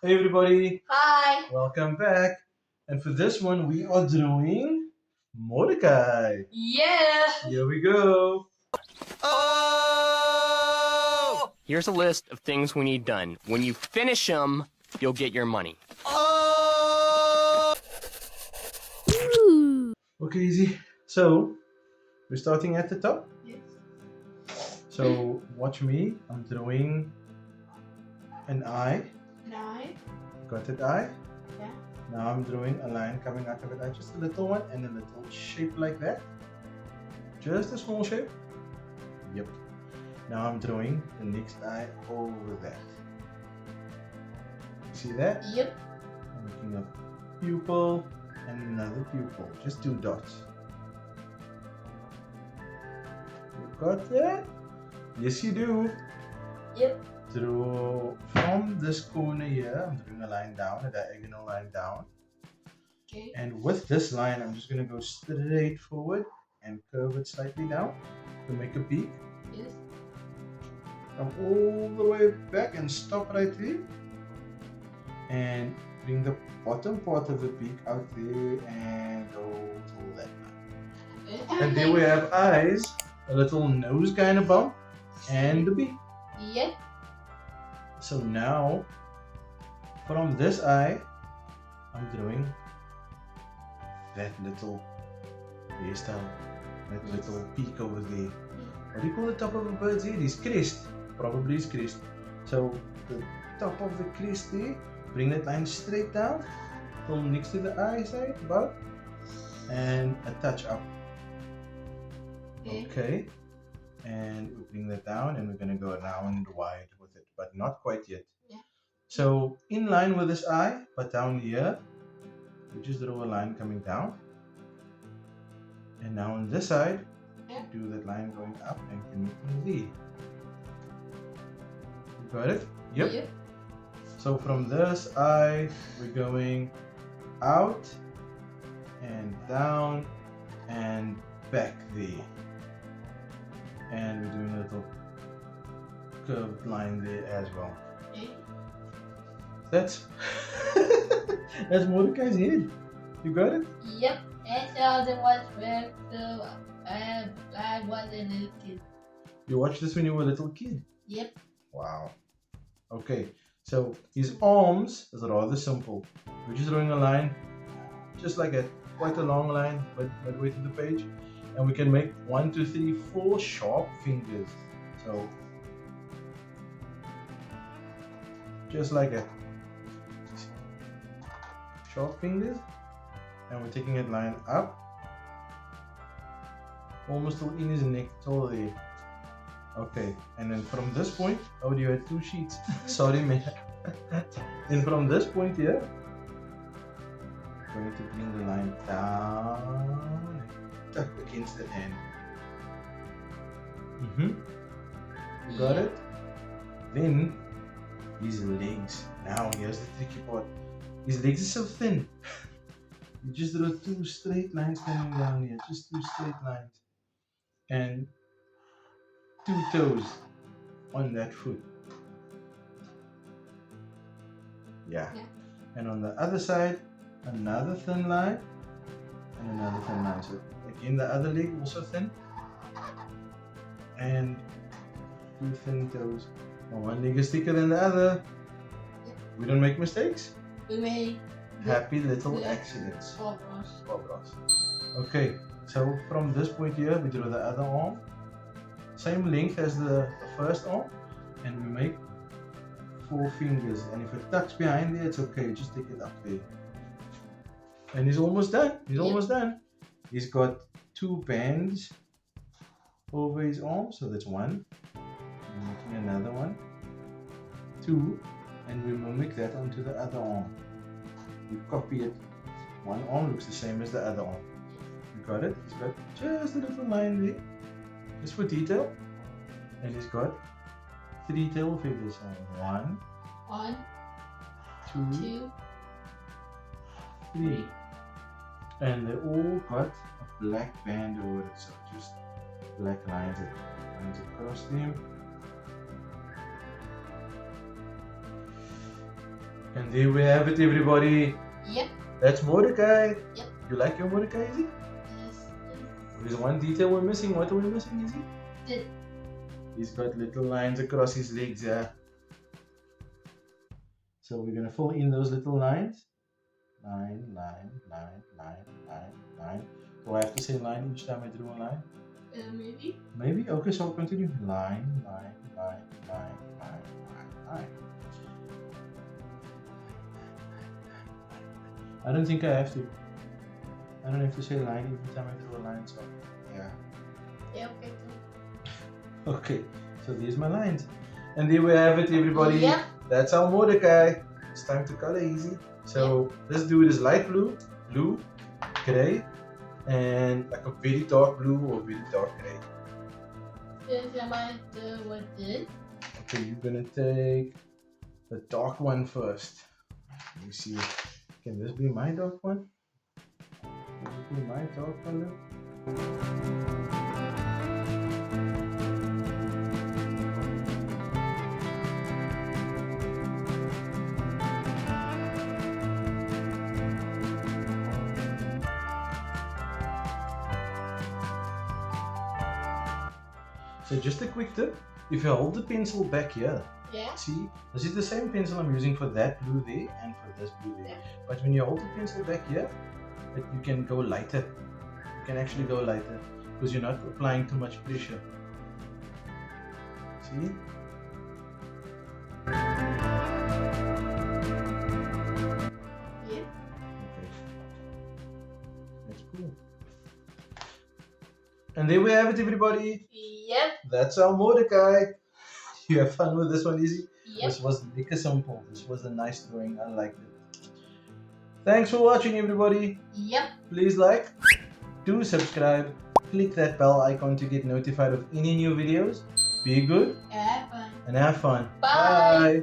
Hey everybody, Hi. welcome back. And for this one, we are drawing Mordecai. Yeah. Here we go. Oh! Here's a list of things we need done. When you finish them, you'll get your money. Oh! Okay, easy. So, we're starting at the top. Yes. So, watch me. I'm drawing an eye. Nine. Got that eye? Yeah. Now I'm drawing a line coming out of it. Just a little one and a little shape like that. Just a small shape. Yep. Now I'm drawing the next eye over that. See that? Yep. I'm making a pupil and another pupil. Just two dots. You got that? Yes, you do. Yep. Draw from this corner here. I'm drawing a line down, a diagonal line down. Okay. And with this line, I'm just going to go straight forward and curve it slightly down to make a peak. Yes. Come all the way back and stop right there. And bring the bottom part of the peak out there and go to that line. Okay. And there we have eyes, a little nose kind of bump, and the beak. Yep. So now, from this eye, I'm drawing that little hairstyle, that little peak over there. What do you call the top of a bird's head? His crest. Probably his crest. So the top of the crest there, bring that line straight down, till next to the eye side, about, and a touch up. Okay. And we bring that down, and we're gonna go around wide with it, but not quite yet. Yeah. So in line with this eye, but down here, we just draw a line coming down. And now on this side, Yeah. do that line going up and connecting there. You got it? Yep. Yep. So from this eye, we're going out and down and back there. And we're doing a little curved line there as well. Okay. That's that's Mordecai's head. You got it? Yep. And so there was where I was a little kid. You watched this when you were a little kid? Yep. Wow. Okay, so his arms is rather simple. We're just drawing a line, just like that, quite a long line, but midway to the page. And we can make 1, 2, 3, 4 sharp fingers. So, just like that. Sharp fingers. And we're taking that line up. Almost till in his neck, till there. Okay, and then from this point, oh, you had 2 sheets. Sorry, man. Then from this point here, we're going to bring the line down and tuck against the end. You got it? Then his legs. Now here's the tricky part. His legs are so thin. You just draw 2 straight lines coming down here. Just 2 straight lines. And 2 toes on that foot. Yeah. And on the other side, another thin line and another thin line. So again, the other leg also thin. And 2 thin toes. Now one leg is thicker than the other. We don't make mistakes. We made Happy little accidents. Bobros. Okay, so from this point here, we draw the other arm. Same length as the first arm. And we make 4 fingers. And if it tucks behind there, it's okay. Just take it up there. And he's almost done. He's almost done. He's got 2 bands over his arm. So that's 1. I'm making another one. 2. And we mimic that onto the other arm. We copy it. One arm looks the same as the other arm. You got it? He's got just a little line there. Just for detail. And he's got 3 tail feathers on. 1, 2, 2, 3. And they all got a black band over it. So just black lines across them. And there we have it, everybody. Yep. That's Mordecai. Yep. You like your Mordecai, Izzy? Yes. There's one detail we're missing. What are we missing, Izzy? This. He's got little lines across his legs, yeah. So we're gonna fill in those little lines. Line, line, line, line, line, line. Do I have to say line each time I draw a line? Maybe. Maybe? Okay, so I'll continue. Line, line, line, line, line, line, line. I don't think I have to. I don't have to say line every time I draw a line, so yeah. Yeah, okay. Okay, so there's my lines. And there we have it, everybody. Yep. That's our Mordecai. It's time to color, Easy. So let's do it as light blue, blue, gray, and like a very dark blue or very dark gray. Since I might do what this. Okay, you're gonna take the dark one first. Let me see. Can this be my dark one? Can this be my dark color? So just a quick tip, if you hold the pencil back here, Yeah. see, this is the same pencil I'm using for that blue there and for this blue there. Yeah. But when you hold the pencil back here, you can go lighter. You can actually go lighter because you're not applying too much pressure. See? Yeah. Okay. That's cool. And there we have it, everybody. Yep. That's our Mordecai. You have fun with this one, Izzy? Yep. This was lekker simple. This was a nice drawing. I liked it. Thanks for watching, everybody. Yep. Please like, do subscribe, click that bell icon to get notified of any new videos. Be good Have fun. and have fun. Bye. Bye.